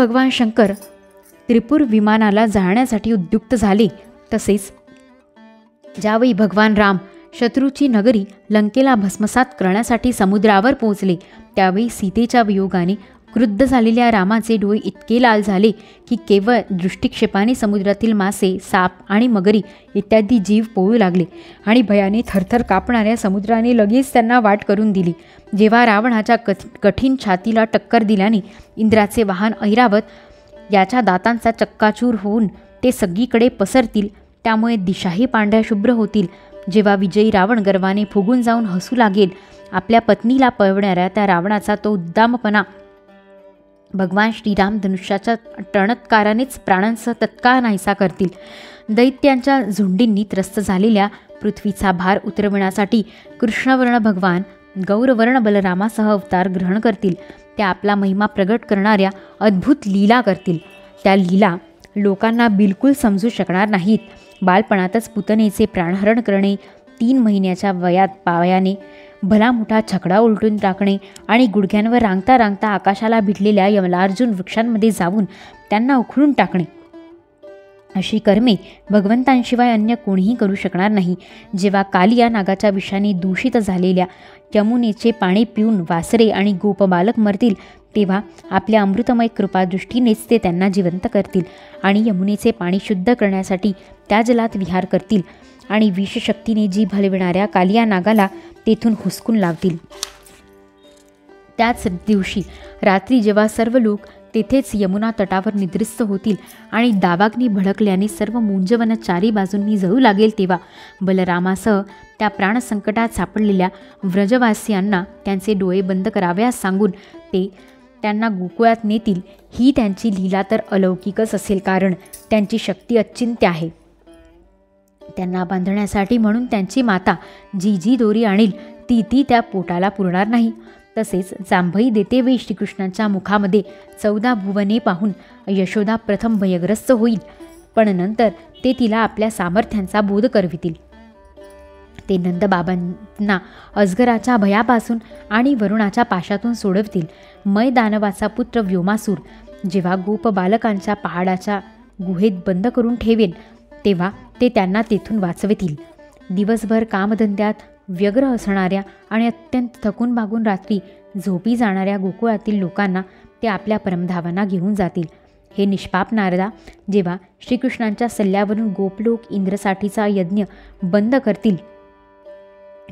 भगवान शंकर त्रिपुर विमानाला जाळण्यासाठी उद्युक्त झाले, तसेच ज्यावेळी भगवान राम शत्रूची नगरी लंकेला भस्मसात करण्यासाठी समुद्रावर पोहोचले, त्यावेळी सीतेच्या वियोगाने क्रुद्ध झालेल्या रामाचे डोळे इतके लाल झाले की केवळ दृष्टिक्षेपाने समुद्रातील मासे, साप आणि मगरी इत्यादी जीव पोळू लागले आणि भयाने थरथर कापणाऱ्या समुद्राने लगेच त्यांना वाट करून दिली. जेव्हा रावणाच्या कठीण छातीला टक्कर दिल्याने इंद्राचे वाहन ऐरावत याच्या दातांचा चक्काचूर होऊन ते सगळीकडे पसरतील, त्यामुळे दिशाही पांढऱ्या शुभ्र होतील. जेव्हा विजयी रावण गर्वाने फुगून जाऊन हसू लागेल, आपल्या पत्नीला पळवणाऱ्या त्या रावणाचा तो उद्दामपणा भगवान श्रीराम धनुष्याच्या टणत्कारानेच प्राणांसह तत्काळ नाहीसा करतील. दैत्यांच्या झुंडींनी त्रस्त झालेल्या पृथ्वीचा भार उतरविण्यासाठी कृष्णवर्ण भगवान गौरवर्ण बलरामासह अवतार ग्रहण करतील. त्या आपला महिमा प्रगट करणाऱ्या अद्भुत लीला करतील. त्या लीला लोकांना बिलकुल समजू शकणार नाहीत. बालपणातच पुतनेचे प्राणहरण करणे, 3 महिन्याच्या वयात पायाने भला मोठा छकडा उलटून टाकणे आणि गुडघ्यांवर रांगता रांगता आकाशाला भिडलेल्या यमलार्जुन वृक्षांमध्ये जाऊन त्यांना उखळून टाकणे, अशी कर्मे भगवंतांशिवाय अन्य कोणीही करू शकणार नाही. जेव्हा कालिया नागाच्या विषाने दूषित झालेल्या यमुनेचे पाणी पिऊन वासरे आणि गोपबालक मरतील, तेव्हा आपल्या अमृतमय कृपादृष्टीनेच ते त्यांना जिवंत करतील आणि यमुनेचे पाणी शुद्ध करण्यासाठी त्या जलात विहार करतील आणि विषशक्तीने जी भलविणाऱ्या कालिया नागाला तेथून हुसकून लावतील. त्याच दिवशी रात्री जेव्हा सर्व लोक तेथेच यमुना तटावर निद्रिस्त होतील आणि दावाग्नी भडकल्याने सर्व मुंजवन चारी बाजूंनी जळू लागेल, तेव्हा बलरामासह त्या प्राणसंकटात सापडलेल्या व्रजवासियांना त्यांचे डोळे बंद कराव्यास सांगून ते त्यांना गोकुळात नेतील. ही त्यांची लीला तर अलौकिकच असेल, कारण त्यांची शक्ती अचिंत्य आहे. त्यांना बांधण्यासाठी म्हणून त्यांची माता जी जी दोरी आणील ती त्या पोटाला पुरणार नाही. तसेच जांभई देतेवेळी श्रीकृष्णांच्या मुखामध्ये 14 भुवने पाहून यशोदा प्रथम भयग्रस्त होईल, पण नंतर ते तिला आपल्या सामर्थ्यांचा बोध करवितील. ते नंदबाबांना अजगराच्या भयापासून आणि वरुणाच्या पाशातून सोडवतील. मै दानवाचा पुत्र व्योमासूर जेव्हा गोप बालकांच्या पहाडाच्या गुहेत बंद करून ठेवेल, तेव्हा ते त्यांना तेथून वाचवतील. दिवसभर कामधंद्यात व्यग्र असणाऱ्या आणि अत्यंत थकून भागून रात्री झोपी जाणाऱ्या गोकुळातील लोकांना ते आपल्या परमधावांना घेऊन जातील. हे निष्पाप नारदा, जेव्हा श्रीकृष्णांच्या सल्ल्यावरून गोपलोक इंद्रसाठीचा यज्ञ बंद करतील,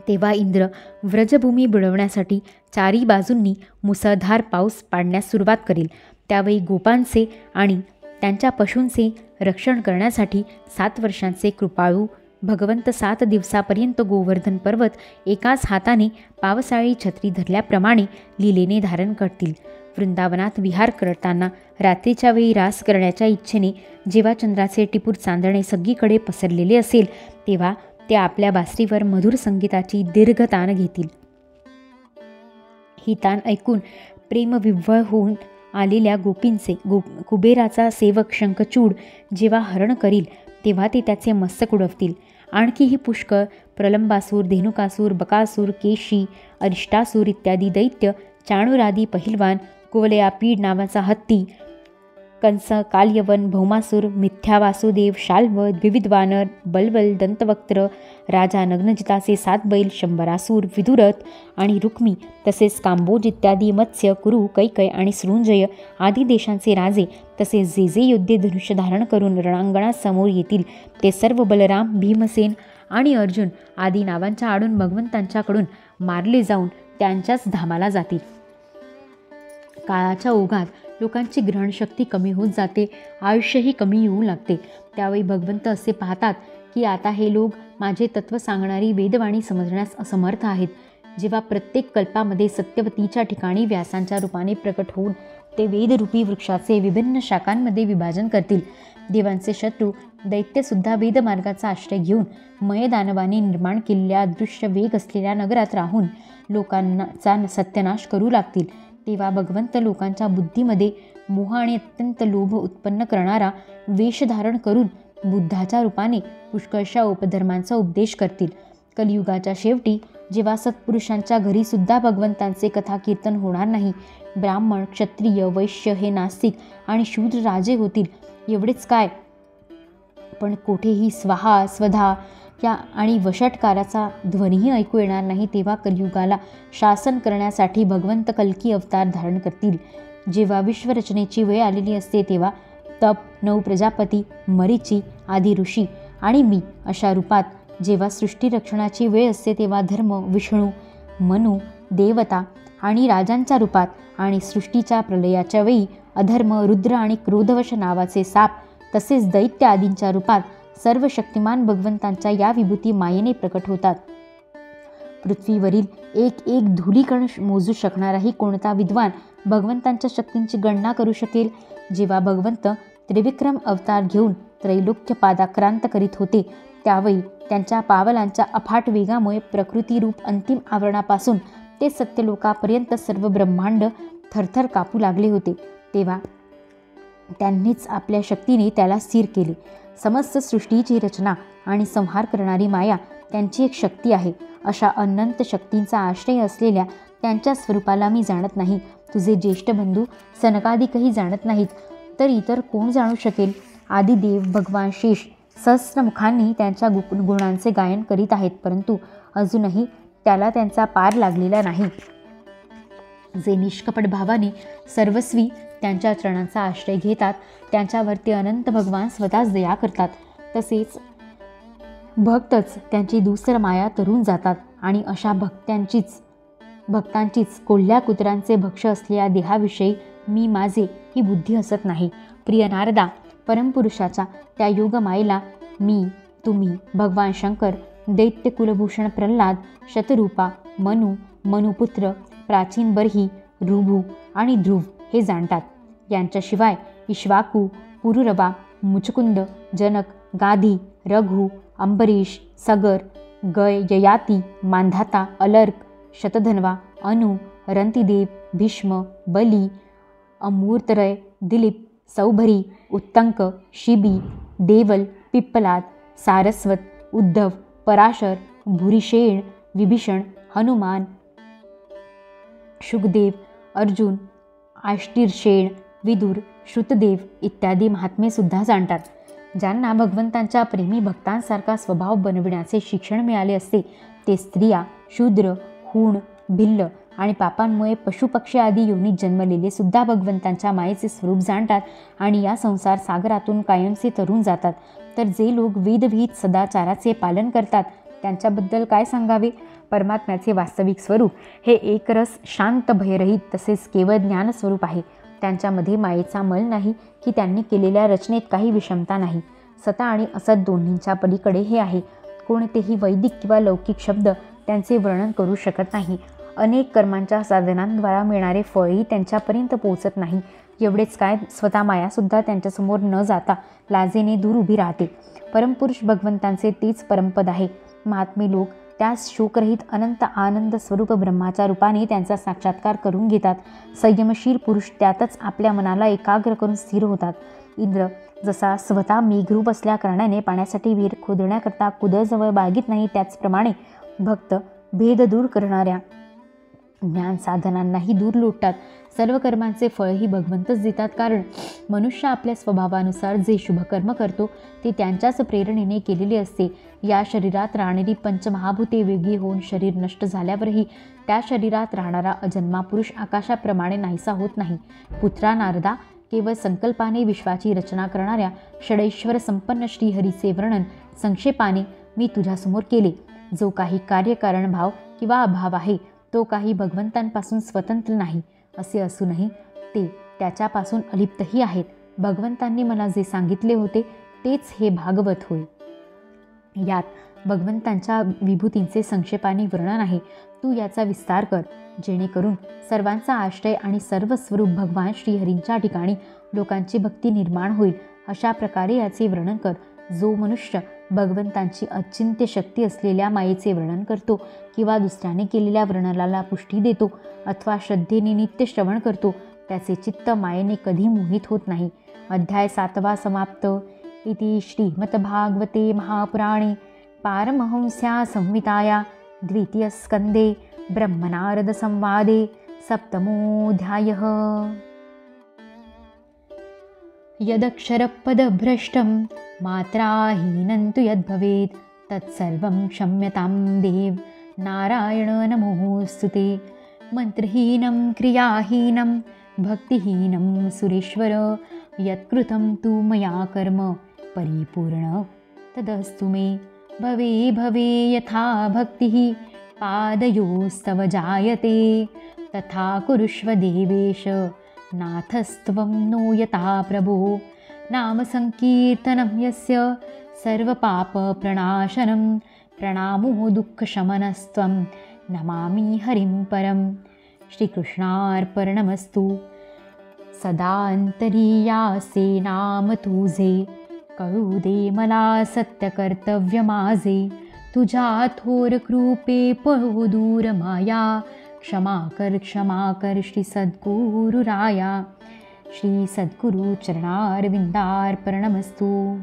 तेव्हा इंद्र व्रजभूमी बुडवण्यासाठी 4 बाजूंनी मुसळधार पाऊस पाडण्यास सुरुवात करेल. त्यावेळी गोपांचे आणि त्यांच्या पशूंचे रक्षण करण्यासाठी 7 वर्षांचे कृपाळू भगवंत 7 दिवसापर्यंत गोवर्धन पर्वत एकाच हाताने पावसाळी छत्री धरल्याप्रमाणे लीलेने धारण करतील. वृंदावनात विहार करताना रात्रीच्या वेळी रास करण्याच्या इच्छेने जेव्हा चंद्राचे टिपूर चांदणे सगळीकडे पसरलेले असेल, तेव्हा ते आपल्या बासरीवर मधुर संगीताची दीर्घ तान घेतील. ही तान ऐकून प्रेमविव्वळ होऊन आलेल्या गोपींचे कुबेराचा सेवक शंखचूड जेव्हा हरण करील, तेव्हा ते त्याचे मस्तक उडवतील. आणखीही पुष्कळ प्रलंबासूर, धेनुकासूर, बकासूर, केशी, अरिष्टासूर इत्यादी दैत्य, चाणूरादी पहिलवान, कुवलयापीड नावाचा हत्ती, कंस, काल्यवन, भौमासूर, मिथ्या वासुदेव, शाल्व, द्विविध वानर, बलबल, दंतवक्त्र, राजा नग्नजिताचे 7 बैल, शंभरासूर, विदुरथ आणि रुक्मी, तसेच कांबोज इत्यादी मत्स्य, कुरु, कैकय आणि सृंजय आदी देशांचे राजे, तसेच जे जे योद्धे धनुष्य धारण करून रणांगणात समोर येतील, ते सर्व बलराम, भीमसेन आणि अर्जुन आदी नावांच्या आडून भगवंतांच्याकडून मारले जाऊन त्यांच्याच धामाला जातील. काळाच्या ओघात लोकांची ग्रहणशक्ती कमी होत जाते, आयुष्यही कमी येऊ लागते. त्यावेळी भगवंत असे पाहतात की आता हे लोक माझे तत्त्व सांगणारी वेदवाणी समजण्यास असमर्थ आहेत. जेव्हा प्रत्येक कल्पामध्ये सत्यवतीच्या ठिकाणी व्यासांच्या रूपाने प्रकट होऊन ते वेदरूपी वृक्षाचे विभिन्न शाखांमध्ये विभाजन करतील. देवांचे शत्रू दैत्यसुद्धा वेदमार्गाचा आश्रय घेऊन मयदानवाने निर्माण केलेल्या अदृश्य वेग असलेल्या नगरात राहून लोकांचा सत्यानाश करू लागतील. तेव्हा भगवंत लोकांच्या बुद्धीमध्ये मोह आणि अत्यंत लोभ उत्पन्न करणारा वेश धारण करून बुद्धाच्या रूपाने पुष्कळशा उपधर्मांचा उपदेश करतील. कलियुगाच्या शेवटी जेव्हा सत्पुरुषांच्या घरीसुद्धा भगवंतांचे कथा कीर्तन होणार नाही, ब्राह्मण, क्षत्रिय, वैश्य हे नास्तिक आणि शूद्र राजे होतील. एवढेच काय, पण कुठेही स्वाहा स्वधा या आणि वषटकाराचा ध्वनीही ऐकू येणार नाही. तेव्हा कलियुगाला शासन करण्यासाठी भगवंत कल्की अवतार धारण करतील. जेव्हा विश्वरचनेची वेळ आलेली असते तेव्हा तप, 9 प्रजापती, मरीची आदी ऋषी आणि मी अशा रूपात, जेव्हा सृष्टी रक्षणाची वेळ असते तेव्हा धर्म, विष्णू, मनु, देवता आणि राजांच्या रूपात, आणि सृष्टीच्या प्रलयाच्या वेळी अधर्म, रुद्र आणि क्रोधवश नावाचे साप, तसेच दैत्य आदींच्या रूपात सर्व शक्तिमान भगवंतांच्या या विभूती मायेने प्रकट होतात. पृथ्वीवरील एक एक धूलिकण मोजू शकणाराही कोणता विद्वान भगवंतांच्या शक्तींची गणना करू शकेल? जेव्हा भगवंत त्रिविक्रम अवतार घेऊन त्रैलोक्य पादाक्रांत करीत होते त्यावेळी त्यांच्या पावलांच्या अफाट वेगामुळे प्रकृतीरूप अंतिम आवरणापासून ते सत्यलोकापर्यंत सर्व ब्रह्मांड थरथर कापू लागले होते. तेव्हा त्यांनीच आपल्या शक्तीने त्याला स्थिर केले. समस्त सृष्टीची रचना आणि संहार करणारी माया त्यांची एक शक्ती आहे. अशा अनंत शक्तींचा आश्रय असलेल्या त्यांच्या स्वरूपाला मी जाणत नाही. तुझे ज्येष्ठ बंधू सनकादिकही जाणत नाहीत, तर इतर कोण जाणू शकेल? आदिदेव भगवान शेष सहस्त्रमुखांनी त्यांच्या गुणांचे गायन करीत आहेत, परंतु अजूनही त्याला त्यांचा पार लागलेला नाही. जे निष्कपट भावाने सर्वस्वी त्यांच्या चरणांचा आश्रय घेतात त्यांच्यावरती अनंत भगवान स्वतःच दया करतात. तसेच भक्तच त्यांची दुसर माया तरून जातात आणि अशा भक्तांचीच कोल्ह्या कुत्र्यांचे भक्ष असलेल्या देहाविषयी मी माझे ही बुद्धी असत नाही. प्रिय नारदा, परमपुरुषाच्या त्या योगमायेला मी, तुम्ही, भगवान शंकर, दैत्य कुलभूषण प्रल्हाद, शतरूपा, मनुपुत्र, प्राचीन बर्ही, ऋभू आणि ध्रुव हे जाणतात. यांच्याशिवाय इक्ष्वाकू, पुरुरवा, मुचकुंद, जनक, गाधी, रघु, अंबरीश, सगर, गय, ययाती, मांधाता, अलर्क, शतधन्वा, अनु, रंतिदेव, भीष्म, बली, अमूर्तरय, दिलीप, सौभरी, उत्तंक, शिबी, देवल, पिप्पलाद, सारस्वत, उद्धव, पराशर, भूरिशेण, विभीषण, हनुमान, शुकदेव, अर्जुन, आष्टीरशेण, विदुर, श्रुतदेव इत्यादी महात्मे सुद्धा जाणतात. ज्यांना भगवंतांच्या प्रेमी भक्तांसारखा स्वभाव बनविण्याचे शिक्षण मिळाले असते ते स्त्रिया, शूद्र, हूण, भिल्ल आणि पापांमुळे पशुपक्षी आदी योनीत जन्मलेले सुद्धा भगवंतांच्या मायेचे स्वरूप जाणतात आणि या संसार सागरातून कायमचे तरून जातात. तर जे लोक वेदविहित सदाचाराचे पालन करतात त्यांच्याबद्दल काय सांगावे? परमात्म्याचे वास्तविक स्वरूप हे एकरस, शांत, भयरहित तसेच केवळ ज्ञानस्वरूप आहे. त्यांच्यामध्ये मायेचा मल नाही की त्यांनी केलेल्या रचनेत काही विषमता नाही. सता आणि असत दोन्हींच्या पलीकडे हे आहे. कोणतेही वैदिक किंवा लौकिक शब्द त्यांचे वर्णन करू शकत नाही. अनेक कर्मांच्या साधनांद्वारा मिळणारे फळही त्यांच्यापर्यंत पोहोचत नाही. एवढेच काय, स्वतः मायासुद्धा त्यांच्यासमोर न जाता लाजेने दूर उभी राहते. परमपुरुष भगवंतांचे तेच परमपद आहे. महात्मे लोक त्यास शोकरहित अनंत आनंद स्वरूप ब्रह्माच्या रूपाने त्यांचा साक्षात्कार करून घेतात. संयमशील पुरुष त्यातच आपल्या मनाला एकाग्र करून स्थिर होतात. इंद्र जसा स्वतः मेघरूप असल्या कारणाने पाण्यासाठी विहीर खोदण्याकरता कुदळजवळ बाळगीत नाही, त्याचप्रमाणे भक्त भेद दूर करणाऱ्या ज्ञान साधनांनाही दूर लोटतात. सर्व कर्मांचे फळही भगवंतच देतात, कारण मनुष्य आपल्या स्वभावानुसार जे शुभकर्म करतो ते त्यांच्याच प्रेरणेने केलेले असते. या शरीरात राहणारी पंचमहाभूते वेगळी होऊन शरीर नष्ट झाल्यावरही त्या शरीरात राहणारा अजन्मा पुरुष आकाशाप्रमाणे नाहीसा होत नाही. पुत्रा नारदा, केवळ संकल्पाने विश्वाची रचना करणाऱ्या षडैश्वर संपन्न श्रीहरीचे वर्णन संक्षेपाने मी तुझ्यासमोर केले. जो काही कार्यकारण भाव किंवा अभाव आहे तो काही भगवंतांपासून स्वतंत्र नाही. असे असूनही ते त्याच्यापासून अलिप्तही आहेत. भगवंतांनी मला जे सांगितले होते तेच हे भागवत होय. यात भगवंतांच्या विभूतींचे संक्षेपाने वर्णन आहे. तू याचा विस्तार कर, जेणेकरून सर्वांचा आश्रय आणि सर्व स्वरूप भगवान श्रीहरींच्या ठिकाणी लोकांची भक्ती निर्माण होईल. अशा प्रकारे याचे वर्णन कर. जो मनुष्य भगवंतांची अचिंत्य शक्ती असलेल्या मायेचे वर्णन करतो किंवा दुसऱ्याने केलेल्या वर्णनाला पुष्टी देतो अथवा श्रद्धेने नित्य श्रवण करतो त्याचे चित्त मायेने कधी मोहित होत नाही. अध्याय 7 समाप्त. इति श्रीमद्भागवते महापुराणे पारमहंस्या संहिताया द्वितीयस्कन्धे ब्रह्मनारदसंवादे सप्तमोऽध्यायः। यदक्षरपदभ्रष्टं मात्राहीनं तु यद्भवेत् तत्सर्वं क्षम्यतां देव नारायण नमोऽस्तु ते। मन्त्रहीनं क्रियाहीनं भक्तिहीनं सुरेश्वर यत्कृतं तु मया कर्म परिपूर्ण तदस्तु मे। भवे भवे यथा भक्तिः पादयोस्तव जायते तथा कुरुष्व देवेश नाथस्त्वं नो यथा प्रभो। नामसङ्कीर्तनं यस्य सर्वपापप्रणाशनं प्रणामो दुःखशमनस्त्वं नमामि हरिं परं। श्रीकृष्णार्पणमस्तु। सदान्तरीयासे नाम तुझे कळू दे मला सत्यकर्तव्य माझे। तुझ्या थोर कृपे पळो दूर माया क्षमा कर श्री सद्गुरुराया। श्री सद्गुरु चरणारविंदार्पणमस्तु।